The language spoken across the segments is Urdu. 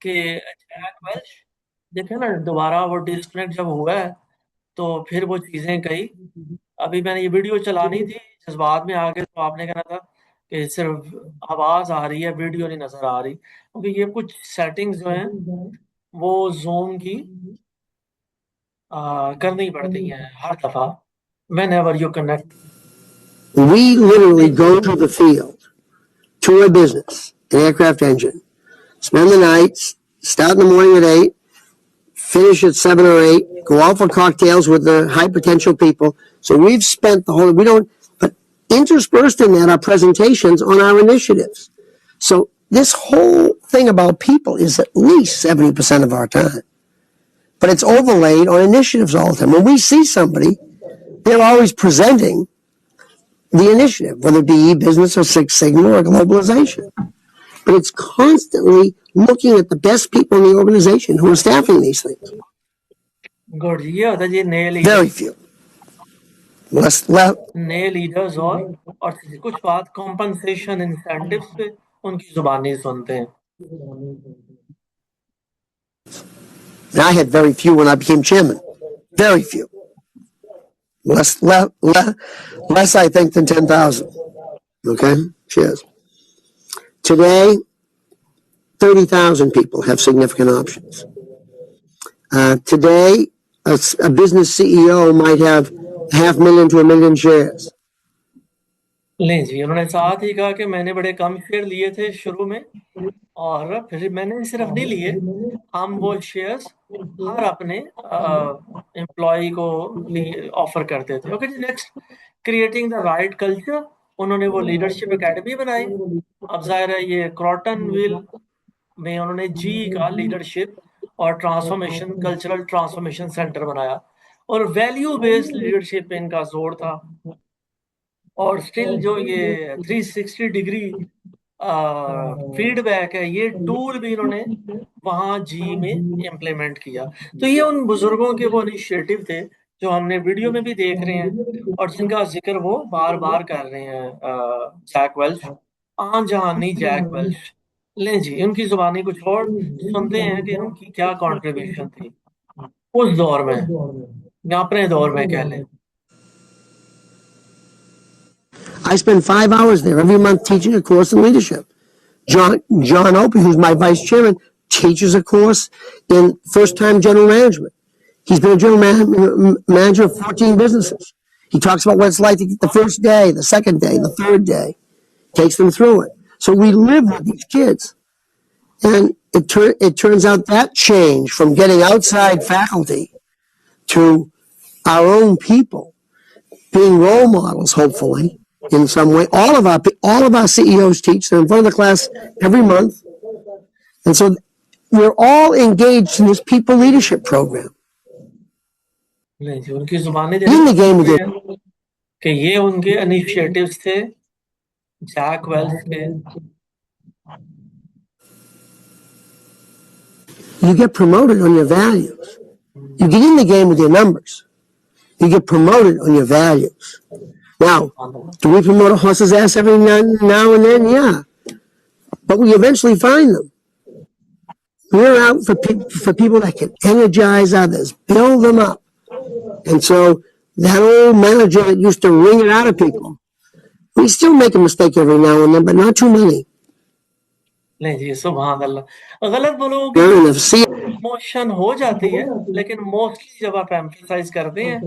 کہ جیک ویلش دیکھیں نا دوبارہ وہ ڈسکنیکٹ جب ہوا ہے تو پھر وہ چیزیں کہی. ابھی میں نے یہ ویڈیو چلانی تھی، جذبات میں آ کے تو آپ نے کہنا تھا کہ صرف آواز آ رہی ہے، ویڈیو نہیں نظر آ رہی، کیونکہ یہ کچھ سیٹنگز جو ہیں وہ زوم کی کرنی پڑتی ہیں ہر دفعہ whenever you connect. We literally go to the field, to a business, an aircraft engine, spend the night, start in the morning at 8, finish at 7 or 8, go out for cocktails with the high potential people. So we've spent the whole, but interspersed in that are presentations on our initiatives. So this whole thing about people is at least 70% of our time. But it's overlaid on initiatives all the time. When we see somebody, they're always presenting the initiative, whether it be e-business or Six Sigma or globalization. But it's constantly looking at the best people in the organization who are staffing these things. Good. یہ ہوتا ہے جی نئے Very few. نئے لیڈرز اور کچھ بات کمپنسیشن انسینٹیوز پہ ان کی زبانی سنتے ہیں. I had very few when I became chairman. Very few. Less I think, than 10,000. Okay? Cheers. Today, 30,000 people have significant options. Today, a business CEO might have 500,000 to 1,000,000 shares. لیں جی انہوں نے ساتھ ہی کہا کہ میں نے بڑے کم شیئر لیے تھے شروع میں، اور پھر میں نے صرف نہیں لیے، ہم وہ شیئرز ہر اپنے امپلائی کو آفر کرتے تھے. اوکے جی next, creating the right culture. انہوں نے وہ لیڈرشپ اکیڈمی بنائی. اب ظاہر ہے یہ کراٹن ویل میں انہوں نے جی کا لیڈرشپ اور ٹرانسفارمیشن کلچرل ٹرانسفارمیشن سینٹر بنایا، اور ویلیو بیسڈ لیڈرشپ پہ ان کا زور تھا. اور اسٹل جو یہ 360 ڈگری فیڈ بیک ہے، یہ ٹول بھی انہوں نے وہاں جی میں امپلیمنٹ کیا. تو یہ ان بزرگوں کے وہ انیشیٹو تھے جو ہم نے ویڈیو میں بھی دیکھ رہے ہیں اور جن کا ذکر وہ بار بار کر رہے ہیں. جیک ویلش، آن جہانی جیک ویلش. لیں جی ان کی زبانی کچھ اور سنتے ہیں کہ ان کی کیا کانٹریبیوشن تھی اس دور میں یا اپنے دور میں کہہ لیں. I spend 5 hours there every month teaching a course in leadership. John Opie, who's my vice chairman, teaches a course in first-time general management. He's been a general manager of 14 businesses. He talks about what it's like to get the first day, the second day, the third day. Takes them through it. So we live with these kids. And it turns out that change from getting outside faculty to our own people being role models, hopefully, in some way. All of our CEOs teach. They're in front of the class every month. And so we're all engaged in this people leadership program. ان کی زبانیں In the game with it. کہ یہ ان کے انیشیٹوز تھے جیک ویلس کے. You get promoted on your values. You get in the game with your numbers. You get promoted on your values. Now, do we promote a horse's ass every now and then? Yeah. But we eventually find them. We're out for people that can energize others, build them up. And so that old manager that used to wring it out of people, we still make a mistake every now and then, but not too many. نہیں جی سبحان اللہ. غلط بولو گے موشن ہو جاتی ہے، لیکن موسٹلی جب آپ ایمفیسائز کرتے ہیں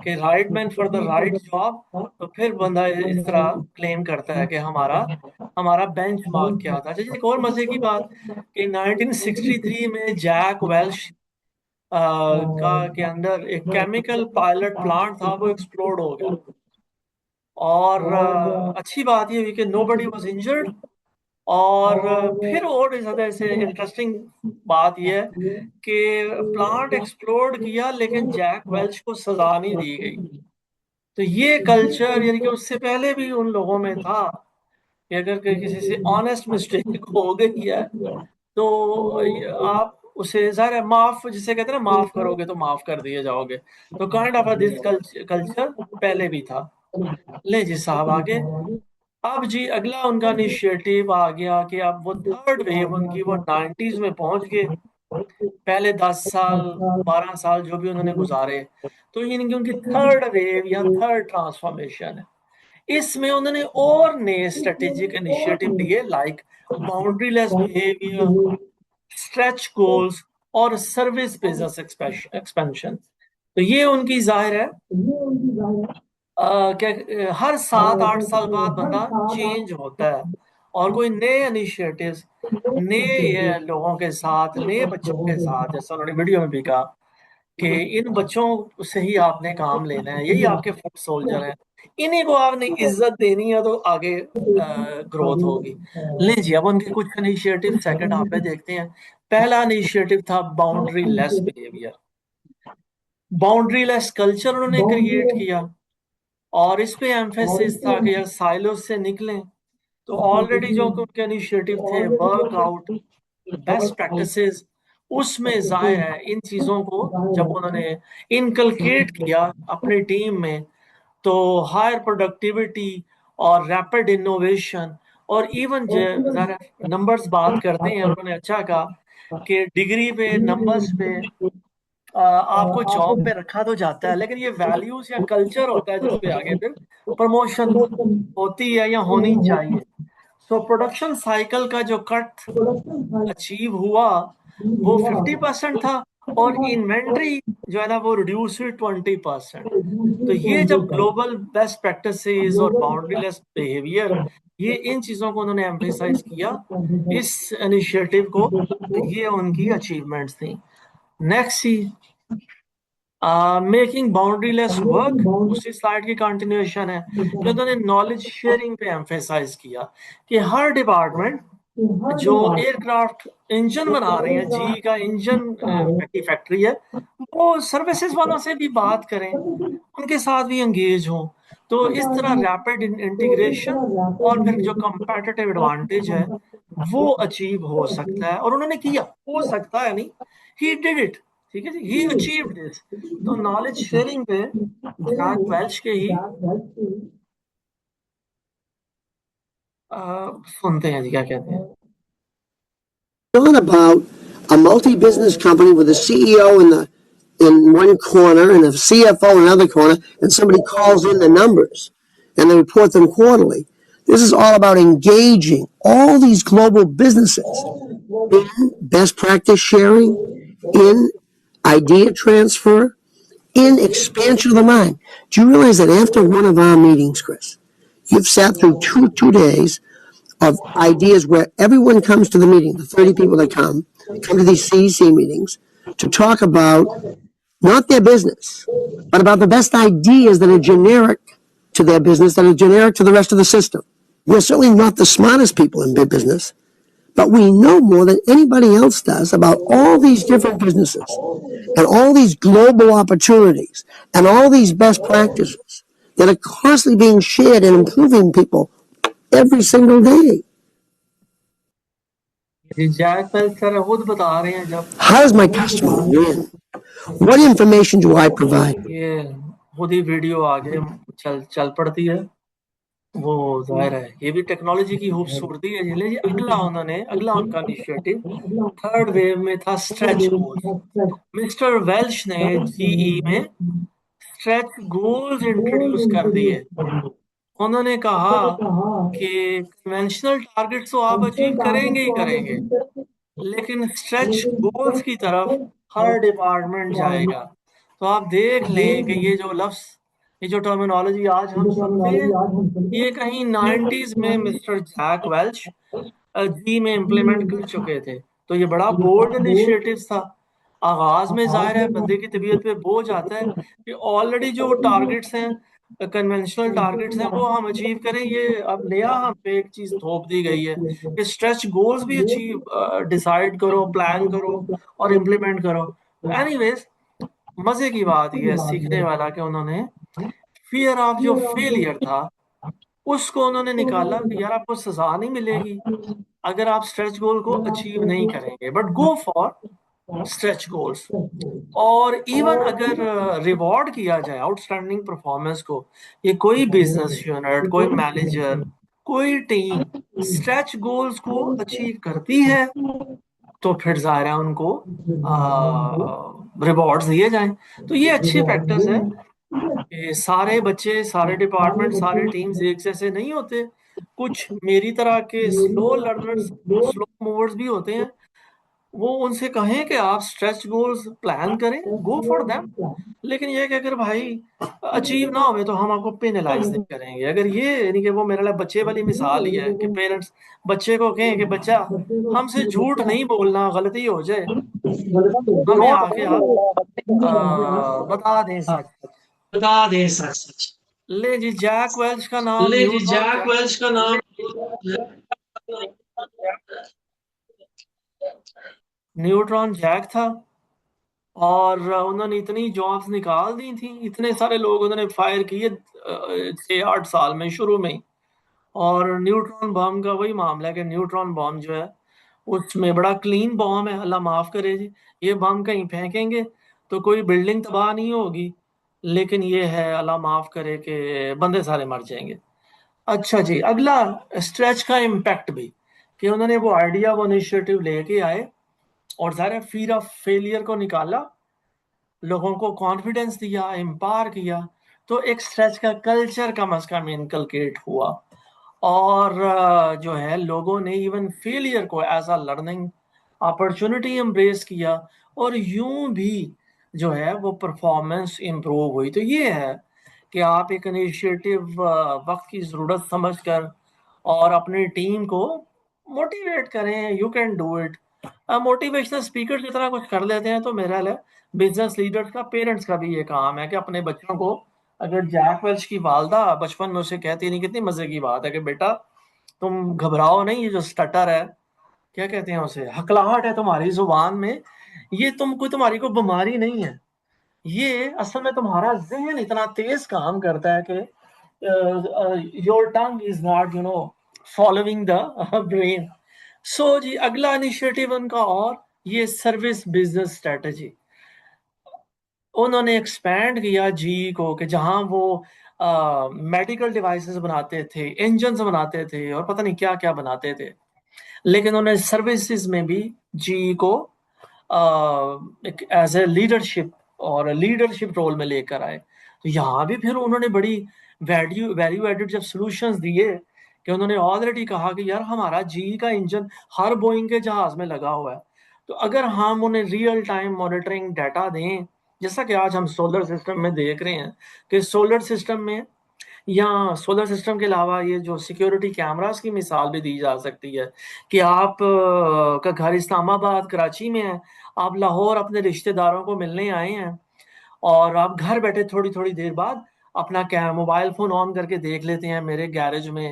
کہ right man for the right job, تو پھر بندہ اس طرح کلیم کرتا ہے کہ ہمارا بینچ مارک کیا تھا. ایک اور مزے کی بات کہ 1963 میں جیک ویلش کے اندر ایک کیمیکل پائلٹ پلانٹ تھا، وہ ایکسپلوڈ ہو گیا. اور اچھی بات یہ ہوئی کہ نو بڈی واز انجرڈ. اور پھر اور زیادہ ایسے انٹرسٹنگ بات یہ ہے کہ پلانٹ ایکسپلوڈ کیا لیکن جیک ویلچ کو سزا نہیں دی گئی. تو یہ کلچر یعنی کہ اس سے پہلے بھی ان لوگوں میں تھا کہ اگر کسی سے آنےسٹ مسٹیک ہو گئی ہے تو آپ اسے ظاہر ہے معاف، جسے کہتے ہیں نا معاف کرو گے تو معاف کر دیے جاؤ گے. تو کائنڈ آف دس کلچر پہلے بھی تھا. لیں جی صاحب آگے. اب جی اگلا ان کا انیشیٹو آ گیا کہ اب وہ تھرڈ ویو ان کی وہ 90s میں پہنچ گئے. پہلے 10 سال 12 سال جو بھی انہوں نے گزارے تو یہ ان کی تھرڈ ویو یا تھرڈ ٹرانسفارمیشن ہے. اس میں انہوں نے اور نئے اسٹریٹجک انیشیٹو لیے لائک باؤنڈری لیس بیہیویئر, اسٹریچ گولز اور سروس بزنس ایکسپینشن. تو یہ ان کی ظاہر ہے کہ ہر 7-8 سال بعد بندہ چینج ہوتا ہے اور کوئی نئے انیشیٹوز نئے لوگوں کے ساتھ نئے بچوں کے ساتھ, جیسا انہوں نے ویڈیو میں بھی کہا کہ ان بچوں سے ہی آپ نے کام لینا ہے, یہی آپ کے فٹ سولجر ہیں, انہیں کو آپ نے عزت دینی ہے تو آگے گروتھ ہوگی. لیں جی اب ان کے کچھ انیشیٹو سیکنڈ ہاف میں دیکھتے ہیں. پہلا انیشیٹو تھا باؤنڈری لیس بیہیویئر. باؤنڈری لیس کلچر انہوں نے کریٹ کیا اور اس پہ ایمفیسس تھا کہ اگر سائلوز سے نکلیں تو آلریڈی جو ان کے انیشیٹو تھے ورک آؤٹ بیسٹ پریکٹسز, اس میں ظاہر ہے ان چیزوں کو جب انہوں نے انکلکیٹ کیا اپنی ٹیم میں تو ہائر پروڈکٹیوٹی اور ریپڈ انوویشن اور ایون نمبرز بات کرتے ہیں. انہوں نے اچھا کہا کہ ڈگری پہ نمبرز پہ آپ کو جاب پہ رکھا تو جاتا ہے لیکن یہ ویلیوز یا کلچر ہوتا ہے جس پہ آگے پھر پروموشن ہوتی ہے یا ہونی چاہیے. سو پروڈکشن سائیکل کا جو کٹ اچیو ہوا وہ 50% تھا اور انوینٹری جو ہے نا وہ ریڈیوس ہوئی 20%. تو یہ جب گلوبل بیسٹ پریکٹسز اور باؤنڈری لیس بیہیویئر یہ ان چیزوں کو انہوں نے ایمفیسائز کیا اس انیشیٹو کو, یہ ان کی اچیومنٹس تھیں. نیکسٹ سی میکنگ باؤنڈری لیس ورک, اسی سلائڈ کی کنٹینیوشن ہے کہ انہوں نے نالج شیئرنگ پہ ایمفیسائز کیا کہ ہر ڈپارٹمنٹ جو ایئر کرافٹ انجن بنا رہے ہیں, جی کا انجن کی فیکٹری ہے, وہ سروسز والوں سے بھی بات کریں, ان کے ساتھ بھی انگیج ہوں. تو اس طرح ریپڈ انٹیگریشن اور پھر جو کمپیٹیٹیو ایڈوانٹیج ہے وہ اچیو ہو سکتا ہے. اور انہوں نے کیا, ہو سکتا ہے نہیں, ہی ڈیڈ اٹ. ٹھیک ہے جی, ہی اچیوڈ دس. تو نالج شیئرنگ پہ جیک ویلچ کے ہی سنتے ہیں جی کیا کہتے ہیں. Not about a multi-business company with a CEO in one corner and a CFO in another corner, and somebody calls in the numbers and they report them quarterly. This is all about engaging all these global businesses in best practice sharing, in idea transfer, in expansion of the mind. Do you realize that after one of our meetings, Chris, you've sat through two days of ideas where everyone comes to the meeting, the 30 people that come to these CEC meetings to talk about not their business, but about the best ideas that are generic to their business, that are generic to the rest of the system. We're certainly not the smartest people in big business, but we know more than anybody else does about all these different businesses and all these global opportunities and all these best practices that are constantly being shared and improving people every single day. Jack Welch sir خود بتا رہے ہیں جب How does my customer win? What information do I provide? یہ خود ہی ویڈیو آگے چل پڑتی ہے, وہ ظاہر ہے یہ بھی ٹیکنالوجی کی خوبصورتی ہے. جی اگلا ان کا انیشیٹو تھرڈ ویو میں تھا اسٹریچ گولز. مسٹر ویلش نے جی ای میں اسٹریچ گولز انٹروڈیوس کر دیے. انہوں نے کہا کہ کنونشنل ٹارگیٹ تو آپ اچیو کریں گے ہی کریں گے لیکن اسٹریچ گولز کی طرف ہر ڈپارٹمنٹ جائے گا. تو آپ دیکھ لیں کہ یہ جو لفظ, یہ جو ٹرمینالوجی آج ہم سنتے ہیں یہ کہیں 90s میں مسٹر جیک ویلچ جی میں امپلیمنٹ کر چکے تھے. تو یہ بڑا بولڈ انیشیٹو تھا. آغاز میں ظاہر ہے بندے کی طبیعت پہ بوجھ آتا ہے کہ آلریڈی جو ٹارگیٹس ہیں کنونشنل ٹارگیٹس ہیں وہ ہم اچیو کریں. یہ اب نیا ہم پہ ایک چیز تھوپ دی گئی ہے کہ اسٹریچ گولز بھی اچیو ڈیسائیڈ کرو, پلان کرو اور امپلیمنٹ کرو. اینی ویز مزے کی بات یہ ہے سیکھنے والا کہ انہوں نے فیئر آف جو فیلئر تھا اس کو انہوں نے نکالا کہ یار آپ کو سزا نہیں ملے گی اگر آپ اسٹریچ گول کو اچیو نہیں کریں گے, but go for stretch goals. اور ایون اگر ریوارڈ کیا جائے آؤٹ اسٹینڈنگ پرفارمنس کو, یہ کوئی بزنس یونٹ, کوئی مینیجر, کوئی ٹیم اسٹریچ گولز کو اچیو کرتی ہے تو پھر ظاہر ہے ان کو ریوارڈز دیے جائیں. تو یہ اچھی پریکٹس ہے کہ سارے بچے، سارے ڈپارٹمنٹ، سارے ٹیمز ایک جیسے نہیں ہوتے. کچھ میری طرح کے سلو لرنرز، سلو موورز بھی ہوتے ہیں. وہ ان سے کہیں کہ آپ اسٹریچ گولز پلان کریں، گو فار دیم. لیکن یہ کہ اگر بھائی اچیو نہ ہوئے تو ہم آپ کو پینلائز نہیں کریں گے. اگر یہ یعنی کہ وہ میرے لیے بچے والی مثال ہی ہے کہ پیرنٹس بچے کو کہیں کہ بچہ ہم سے جھوٹ نہیں بولنا، غلطی ہو جائے ہمیں آ کے آپ بتا دیں سچ سچ. بتا دیں سچ سچ. لے جی، جیک ویلچ کا نام لے جی، نیوٹران جیک ویلچ کا نام نیوٹران جیک تھا، اور انہوں نے اتنی جابس نکال دی تھیں، اتنے سارے لوگ انہوں نے فائر کیے 6-8 سال میں شروع میں ہی. اور نیوٹران بم کا وہی معاملہ ہے کہ نیوٹران بم جو ہے اس میں بڑا کلین بم ہے، اللہ معاف کرے جی. یہ بم کہیں پھینکیں گے تو کوئی بلڈنگ تباہ نہیں ہوگی، لیکن یہ ہے اللہ معاف کرے کہ بندے سارے مر جائیں گے. اچھا جی، اگلا اسٹریچ کا امپیکٹ بھی، کہ انہوں نے وہ آئیڈیا، وہ انیشیٹو لے کے آئے اور ظاہر فیئر آف فیلئر کو نکالا، لوگوں کو کانفیڈنس دیا، امپاور کیا. تو ایک اسٹریچ کا کلچر کم از کم انکلکیٹ ہوا، اور جو ہے لوگوں نے ایون فیلئر کو as a learning opportunity embrace کیا، اور یوں بھی جو ہے وہ پرفارمنس امپروو ہوئی. تو یہ ہے کہ آپ ایک انیشیٹو وقت کی ضرورت سمجھ کر اور اپنی ٹیم کو موٹیویٹ کریں. You can do it. Motivational speaker کی طرح کچھ کر لیتے ہیں تو میرا بزنس لیڈرز کا، پیرنٹس کا بھی یہ کام ہے کہ اپنے بچوں کو، اگر جیک ویلچ کی والدہ بچپن میں اسے کہتی نہیں، کتنی مزے کی بات ہے کہ بیٹا تم گھبراؤ نہیں، یہ جو سٹر ہے، کیا کہتے ہیں اسے، ہکلاہٹ ہے تمہاری زبان میں، یہ تمہاری کوئی بیماری نہیں ہے. یہ اصل میں تمہارا ذہن اتنا تیز کام کرتا ہے کہ your tongue is not following the brain. So جی، اگلا انیشیٹو ان کا، اور یہ سروس بزنس اسٹریٹجی. انہوں نے ایکسپینڈ کیا جی کو، کہ جہاں وہ میڈیکل ڈیوائسز بناتے تھے، انجنز بناتے تھے، اور پتہ نہیں کیا کیا بناتے تھے، لیکن انہوں نے سروسز میں بھی جی کو ایز اے لیڈرشپ اور لیڈرشپ رول میں لے کر آئے. تو یہاں بھی پھر انہوں نے بڑی ویلیو ایڈڈ جب سولوشنز دیے، کہ انہوں نے آلریڈی کہا کہ یار ہمارا جی کا انجن ہر بوئنگ کے جہاز میں لگا ہوا ہے، تو اگر ہم انہیں ریئل ٹائم مانیٹرنگ ڈیٹا دیں، جیسا کہ آج ہم سولر سسٹم میں دیکھ رہے ہیں کہ سولر سسٹم میں، یا سولر سسٹم کے علاوہ یہ جو سیکیورٹی کیمراز کی مثال بھی دی جا سکتی ہے، کہ آپ کا گھر اسلام آباد، کراچی میں ہے، آپ لاہور اپنے رشتہ داروں کو ملنے آئے ہیں، اور آپ گھر بیٹھے تھوڑی تھوڑی دیر بعد اپنا موبائل فون آن کر کے دیکھ لیتے ہیں میرے گیرج میں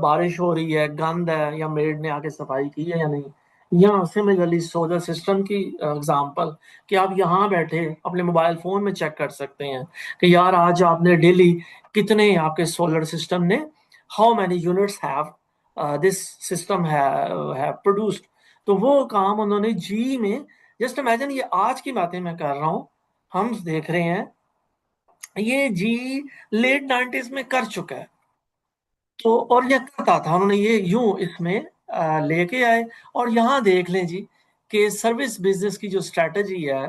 بارش ہو رہی ہے، گند ہے، یا میڈ نے آ کے صفائی کی ہے یا نہیں. یا سملرلی سولر سسٹم کی اگزامپل، کہ آپ یہاں بیٹھے اپنے موبائل فون میں چیک کر سکتے ہیں کہ یار آج آپ نے ڈیلی کتنے، آپ کے سولر سسٹم نے how many units have this system have produced. تو وہ کام انہوں نے جی میں، جسٹ امیجن، یہ آج کی باتیں میں کر رہا ہوں، ہم دیکھ رہے ہیں یہ جی لیٹ 90s میں کر چکا ہے. تو اور یہ کرتا تھا، انہوں نے یہ یوں اس میں لے کے آئے. اور یہاں دیکھ لیں جی کہ سروس بزنس کی جو اسٹریٹجی ہے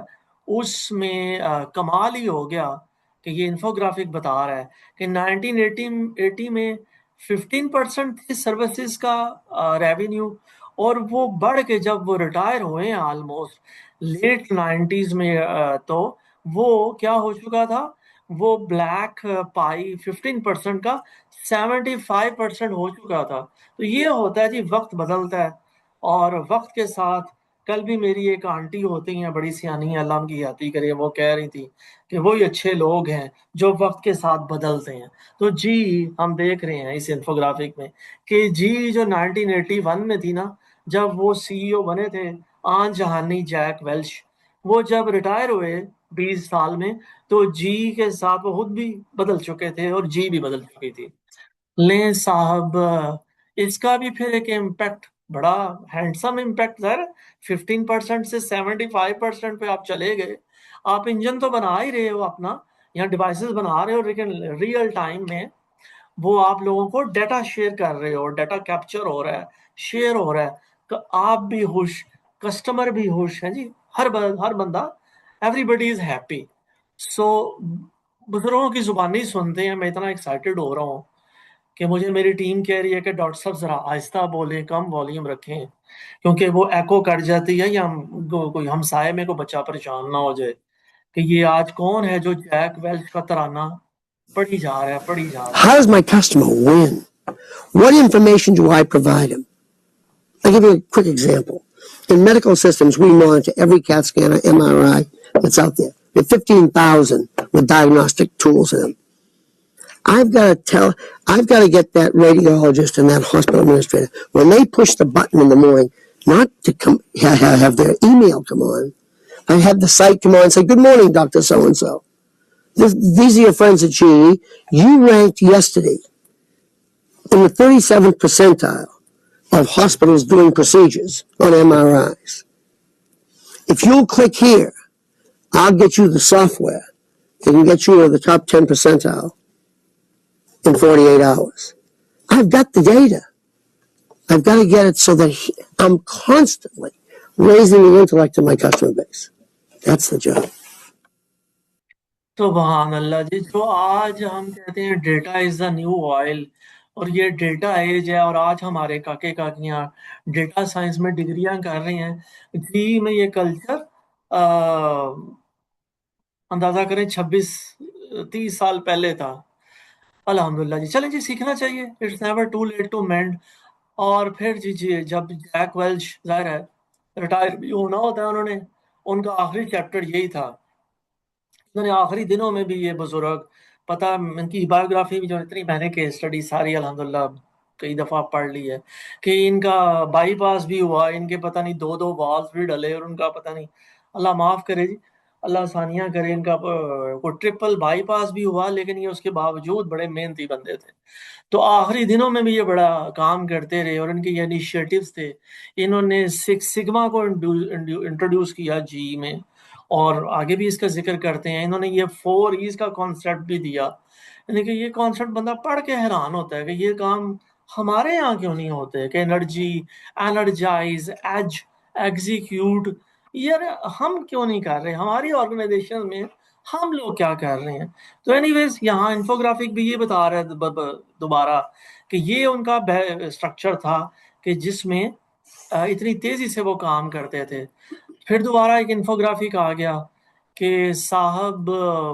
اس میں کمال ہی ہو گیا، کہ یہ انفوگرافک بتا رہا ہے کہ 1980 میں 15% تھی سروسز کا ریونیو، اور وہ بڑھ کے جب وہ ریٹائر ہوئے ہیں آلموسٹ لیٹ 90s میں، تو وہ کیا ہو چکا تھا، وہ بلیک پائی 15% کا 75% ہو چکا تھا. تو یہ ہوتا ہے جی، وقت بدلتا ہے، اور وقت کے ساتھ، کل بھی میری ایک آنٹی ہوتی ہیں بڑی سیانی ہیں، اللہ ان کی یاتی کرے، وہ کہہ رہی تھی کہ وہی اچھے لوگ ہیں جو وقت کے ساتھ بدلتے ہیں. تو جی ہم دیکھ رہے ہیں اس انفوگرافک میں کہ جی جو 1981 میں تھی نا، جب وہ سی ای او بنے تھے آن جہانی جیک ویلش، وہ جب ریٹائر ہوئے 20 سال میں، تو جی کے ساتھ وہ خود بھی بدل چکے تھے اور جی بھی بدل چکی تھی. لیں صاحب، اس کا بھی پھر ایک امپیکٹ، بڑا ہینڈسم امپیکٹ ہے. 15% سے 75% پہ آپ چلے گئے. آپ انجن تو بنا ہی رہے ہو اپنا، یا ڈیوائسز بنا رہے ہو، لیکن ریئل ٹائم میں وہ آپ لوگوں کو ڈیٹا شیئر کر رہے ہو, ڈیٹا کیپچر ہو رہا ہے, شیئر ہو رہا ہے, تو آپ بھی خوش, کسٹمر بھی خوش ہیں جی, ہر بندہ, ایوری بڈی از ہیپی. سو بزرگوں کی زبانی سنتے ہیں میں اتنا ایکسائٹیڈ ہو رہا ہوں کہ مجھے میری ٹیم کہہ رہی ہے کہ ڈاکٹر صاحب ذرا آہستہ بولیں, کم والیوم رکھیں, کیونکہ وہ ایکو کٹ جاتی ہے, یا کوئی ہمسائے میں کوئی بچہ پریشان نہ ہو جائے کہ یہ آج کون ہے جو جیک ویلچ کا ترانہ پڑھی جا رہا ہے. How does my customer win? What information do I provide him? I'll give you a quick example. In medical systems, we monitor every CAT scanner, MRI that's out there. There are 15,000 with diagnostic tools in them. I've got to get that radiologist and that hospital administrator, when they push the button in the morning, not to come have their email come on. I have the site come on and say, "Good morning, Dr. So-and-so. These are your friends at GE. You ranked yesterday in the 37th percentile of hospitals doing procedures on MRIs. If you'll click here, I'll get you the software that can get you to the top 10 percentile in 48 hours. I've got the data. I've got to get it so that I'm constantly raising the intellect of my customer base. That's the job. سبحان اللہ جی. جو آج ہم کہتے ہیں data is the new oil, اور یہ ڈیٹا ایج ہے, اور آج ہمارے کاکے کاکیاں ڈیٹا سائنس میں ڈگریاں کر رہے ہیں جی. میں یہ کلچر اندازہ کریں 26-30 سال پہلے تھا. الحمدللہ جی, چلیں جی, سیکھنا چاہیے. It's never too late to mend. اور پھر جی جب جیک ویلچ ظاہر ہے ریٹائر بھی ہونا ہوتا ہے, انہوں نے, ان کا آخری چیپٹر یہی تھا. انہوں نے آخری دنوں میں بھی, یہ بزرگ, پتہ ان کی بایوگرافی بھی جو اتنی میں نے کیس اسٹڈی ساری الحمدللہ کئی دفعہ پڑھ لی ہے, کہ ان کا بائی پاس بھی ہوا, ان کے پتہ نہیں 2 والز بھی ڈلے, اور ان کا پتہ نہیں, اللہ معاف کرے جی, اللہ آسانیاں کرے, ان کا کوئی ٹرپل بائی پاس بھی ہوا, لیکن یہ اس کے باوجود بڑے محنتی بندے تھے. تو آخری دنوں میں بھی یہ بڑا کام کرتے رہے, اور ان کے یہ انیشیٹوز تھے. انہوں نے 6 سگما کو انٹروڈیوس کیا جی میں, اور آگے بھی اس کا ذکر کرتے ہیں. انہوں نے یہ 4 ایز کا کانسیپٹ بھی دیا, یعنی کہ یہ کانسیپٹ بندہ پڑھ کے حیران ہوتا ہے کہ یہ کام ہمارے یہاں کیوں نہیں ہوتے, کہ انرجی, انرجائز, ایگزیکیوٹ, یار ہم کیوں نہیں کر رہے, ہماری آرگنائزیشن میں ہم لوگ کیا کر رہے ہیں. تو اینی ویز یہاں انفوگرافک بھی یہ بتا رہا ہے دوبارہ کہ یہ ان کا اسٹرکچر تھا کہ جس میں اتنی تیزی سے وہ کام کرتے تھے. پھر دوبارہ ایک انفوگرافک آ گیا کہ صاحب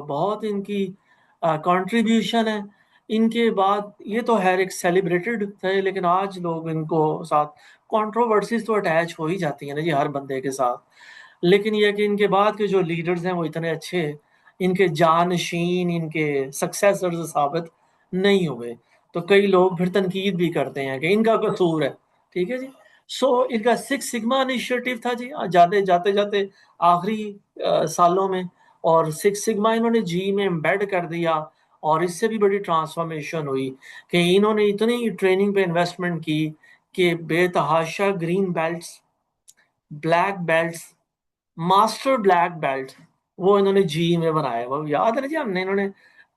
بہت ان کی کنٹریبیوشن ہے. ان کے بعد یہ تو ہے ایک سیلیبریٹڈ تھے, لیکن آج لوگ ان کو ساتھ کنٹروورسیز تو اٹیچ ہو ہی جاتی ہیں نا جی ہر بندے کے ساتھ. لیکن یہ کہ ان کے بعد کے جو لیڈرز ہیں وہ اتنے اچھے, ان کے جانشین, ان کے سکسیسرز ثابت نہیں ہوئے, تو کئی لوگ پھر تنقید بھی کرتے ہیں کہ ان کا قصور ہے. ٹھیک ہے جی. سو ان کا 6 سگما انیشیٹو تھا جی, جاتے آخری سالوں میں, اور 6 سگما انہوں نے جی میں امبیڈ کر دیا, اور اس سے بھی بڑی ٹرانسفارمیشن ہوئی کہ انہوں نے اتنی ٹریننگ پہ انویسٹمنٹ کی کہ بے تحاشا green belts, black belts, master black belt وہ انہوں نے جی میں بنایا. وہ یاد ہے نا جی, ہم نے, انہوں نے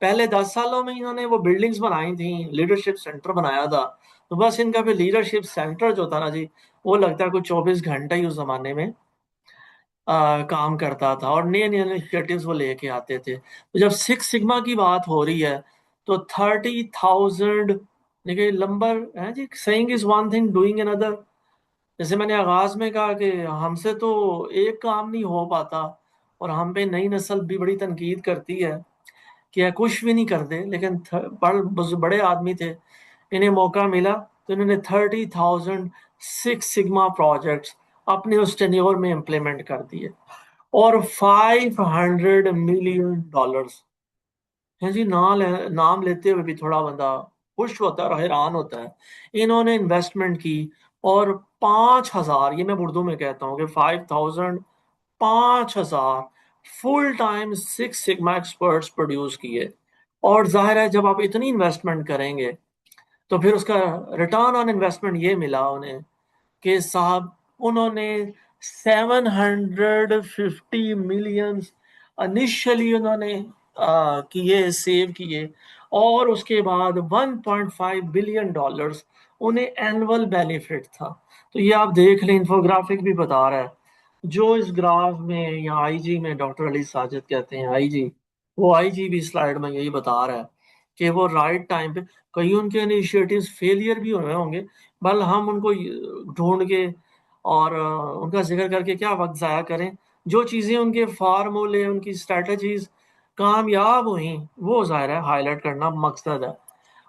پہلے 10 سالوں میں انہوں نے وہ بلڈنگز بنائی تھیں, لیڈرشپ سینٹر بنایا تھا. تو بس ان کا پھر لیڈرشپ سینٹر جو تھا نا جی, وہ لگتا ہے کوئی 24 گھنٹہ ہی اس زمانے میں کام کرتا تھا, اور نئے انیشیٹوز وہ لے کے آتے تھے. تو جب 6 سگما کی بات ہو رہی ہے تو 30,000 دیکھیں نمبر ہے جی, seeing is one thing, doing another. جیسے میں نے آغاز میں کہا کہ ہم سے تو ایک کام نہیں ہو پاتا, اور ہم پہ نئی نسل بھی بڑی تنقید کرتی ہے کہ کچھ بھی نہیں کرتے, لیکن بڑے آدمی تھے, انہیں موقع ملا تو انہوں نے 30,000 6 سگما پروجیکٹس اپنے اس ٹینیور میں امپلیمنٹ کر دیے, اور $500 ملین ہیں جی. نام لیتے ہوئے بھی تھوڑا بندہ خوش ہوتا ہے اور حیران ہوتا ہے. انہوں نے انویسٹمنٹ کی, اور 5,000, یہ میں اردو میں کہتا ہوں کہ 5,000 5,000 full time 6 sigma experts produce کیے. اور ظاہر ہے جب آپ اتنی انویسٹمنٹ کریں گے تو پھر اس کا ریٹرن آن انویسٹمنٹ یہ ملا انہیں کہ صاحب انہوں نے 750 ملین انیشلی انہوں نے کیے سیو کیے، اور اس کے بعد $1.5 بلین انہیں اینول بینیفٹ تھا. تو یہ آپ دیکھ لیں، انفوگرافک بھی بتا رہا ہے جو اس گراف میں یا آئی جی میں ڈاکٹر علی ساجد کہتے ہیں آئی جی، وہ آئی جی بھی سلائیڈ میں یہی بتا رہا ہے کہ وہ رائٹ ٹائم پہ. کئی ان کے انیشیٹوز فیلئر بھی ہوئے ہوں گے، بل ہم ان کو ڈھونڈ کے اور ان کا ذکر کر کے کیا وقت ضائع کریں. جو چیزیں ان کے فارمولے، ان کی اسٹریٹجیز کامیاب ہوئیں، وہ ظاہر ہے ہائی لائٹ کرنا مقصد ہے.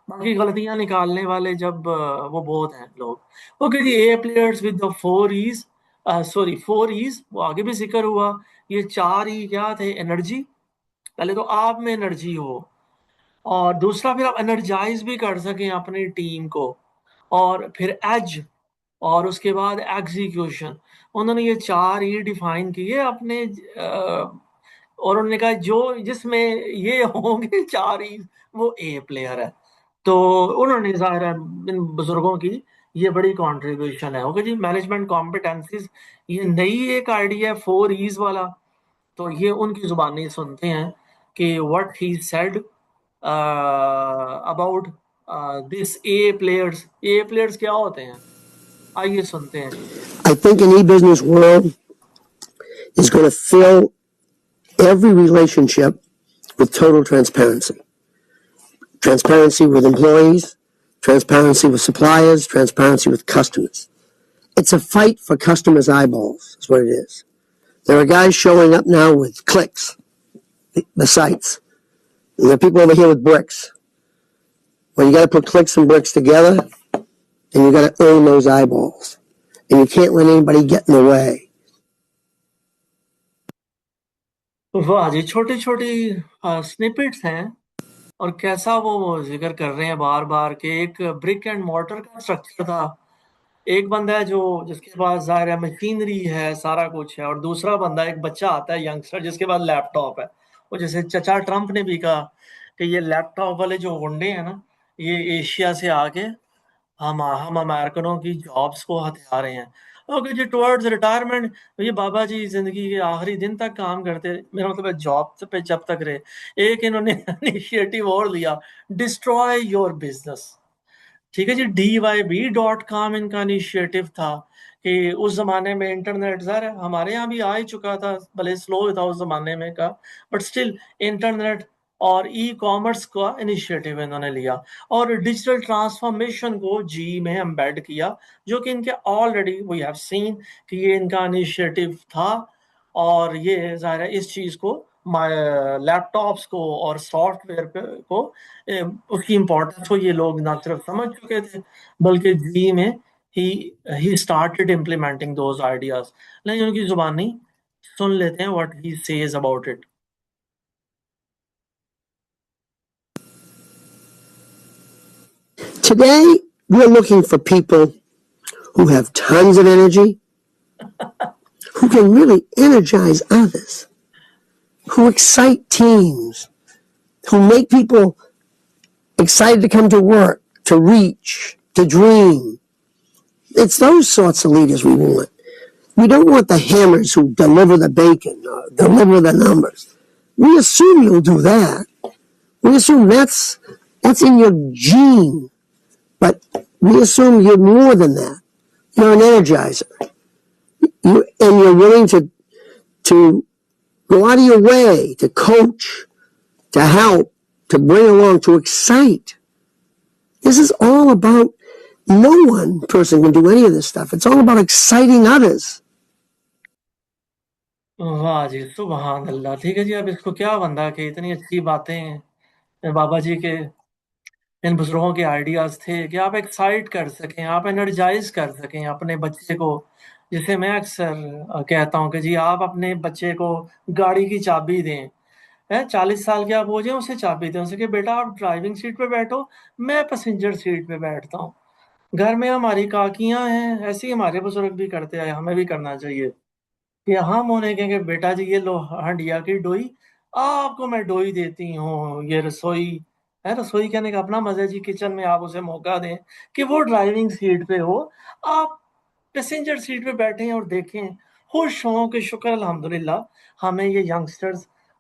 باقی غلطیاں نکالنے والے جب وہ بہت ہیں لوگ. اوکے جی، A players with the 4 As, four As وہ آگے بھی ذکر ہوا. یہ 4 ای کیا تھے؟ انرجی. پہلے تو آپ میں انرجی ہو، اور دوسرا پھر آپ انرجائز بھی کر سکیں اپنی ٹیم کو، اور پھر ایج، اور اس کے بعد ایگزیکیوشن. انہوں نے یہ 4 ای ڈیفائن کیے اپنے، اور انہوں نے کہا جو جس میں یہ ہوں گے 4 ای وہ اے پلیئر ہے. تو انہوں نے ظاہر ہے ان بزرگوں کی یہ بڑی کنٹریبیوشن ہے. اوکے جی، مینجمنٹ کمپیٹنسیز، یہ نئی ایک آئیڈیا ہے 4 ایز والا. تو یہ ان کی زبانی سنتے ہیں کہ what he said about this A players. A players کیا ہوتے ہیں؟ آئیے سنتے ہیں. I think an e-business world is going to fill every relationship with total transparency. Transparency with employees, transparency with suppliers, transparency with customers. It's a fight for customers' eyeballs, is what it is. There are guys showing up now with clicks, the sites. And there are people over here with bricks. Well, you got to put clicks and bricks together, and you got to earn those eyeballs. And you can't let anybody get in the way. واہ جی، چھوٹی چھوٹی سنپٹس ہیں، اور کیسا وہ ذکر کر رہے ہیں بار بار کہ ایک برک اینڈ مورٹر کا اسٹرکچر تھا. ایک بندہ ہے جو جس کے پاس ظاہر ہے مشینری ہے، سارا کچھ ہے، اور دوسرا بندہ ایک بچہ آتا ہے ینگسٹر جس کے پاس لیپ ٹاپ ہے. وہ جیسے چچا ٹرمپ نے بھی کہا کہ یہ لیپ ٹاپ والے جو گنڈے ہیں نا، یہ ایشیا سے آ کے ہم امریکنوں کی جابس کو ہتھیا رہے ہیں. اوکے جی، ٹورڈز ریٹائرمنٹ، یہ بابا جی زندگی کے آخری دن تک کام کرتے، میرا مطلب ہے جاب پہ جب تک رہے. ایک انہوں نے انیشیٹو اور لیا، ڈسٹروائے یور بزنس. ٹھیک ہے جی، DYB.com ان کا انیشیٹو تھا کہ اس زمانے میں انٹرنیٹ ظاہر ہے ہمارے یہاں بھی آ ہی چکا تھا، بھلے سلو تھا اس زمانے میں کا، بٹ سٹل انٹرنیٹ اور ای کامرس کا انیشیٹو انہوں نے لیا، اور ڈیجیٹل ٹرانسفارمیشن کو جی میں امبیڈ کیا، جو کہ ان کے آلریڈی وی ہیو سین کہ یہ ان کا انیشیٹو تھا. اور یہ ظاہر ہے اس چیز کو، لیپ ٹاپس کو اور سافٹ ویئر کو، اس کی امپورٹنس کو یہ لوگ نہ صرف سمجھ چکے تھے بلکہ جی میں he started implementing those ideas. لیکن ان کی زبانی سن لیتے ہیں what he says about it. Today, we're looking for people who have tons of energy, who can really energize others, who excite teams, who make people excited to come to work, to reach, to dream. It's those sorts of leaders we want. We don't want the hammers who deliver the bacon or deliver the numbers. We assume you'll do that. We assume that's in your gene. But we assume you're more than that. You're an energizer. And you're willing to go out of your way to coach, to help, to bring along, to excite. This is all about, no one person can do any of this stuff. It's all about exciting others. واہ جی، سبحان اللہ. ٹھیک ہے جی، اب اس کو کیا بندہ کہ اتنی اچھی باتیں بابا جی کے ان بزرگوں کے آئیڈیاز تھے کہ آپ ایکسائٹ کر سکیں، آپ انرجائز کر سکیں اپنے بچے کو. جسے میں اکثر کہتا ہوں کہ جی آپ اپنے بچے کو گاڑی کی چابی دیں، 40 سال کے آپ ہو جائیں، اسے چابی دیں، اسے کہ بیٹا آپ ڈرائیونگ سیٹ پہ بیٹھو، میں پیسنجر سیٹ پہ بیٹھتا ہوں. گھر میں ہماری کاکیاں ہیں، ایسے ہی ہمارے بزرگ بھی کرتے آئے، ہمیں بھی کرنا چاہیے کہ ہم انہیں کہیں کہ بیٹا جی یہ لو ہنڈیا کی ڈوئی، آپ کو میں ڈوئی دیتی ہوں، یہ رسوئی ہے. رسوئی کہنے کا اپنا مزہ جی، کچن میں آپ اسے موقع دیں کہ وہ ڈرائیونگ سیٹ پہ ہو، آپ پیسنجر سیٹ پہ بیٹھیں اور دیکھیں، خوش ہوں کہ شکر الحمدللہ ہمیں یہ ینگسٹرز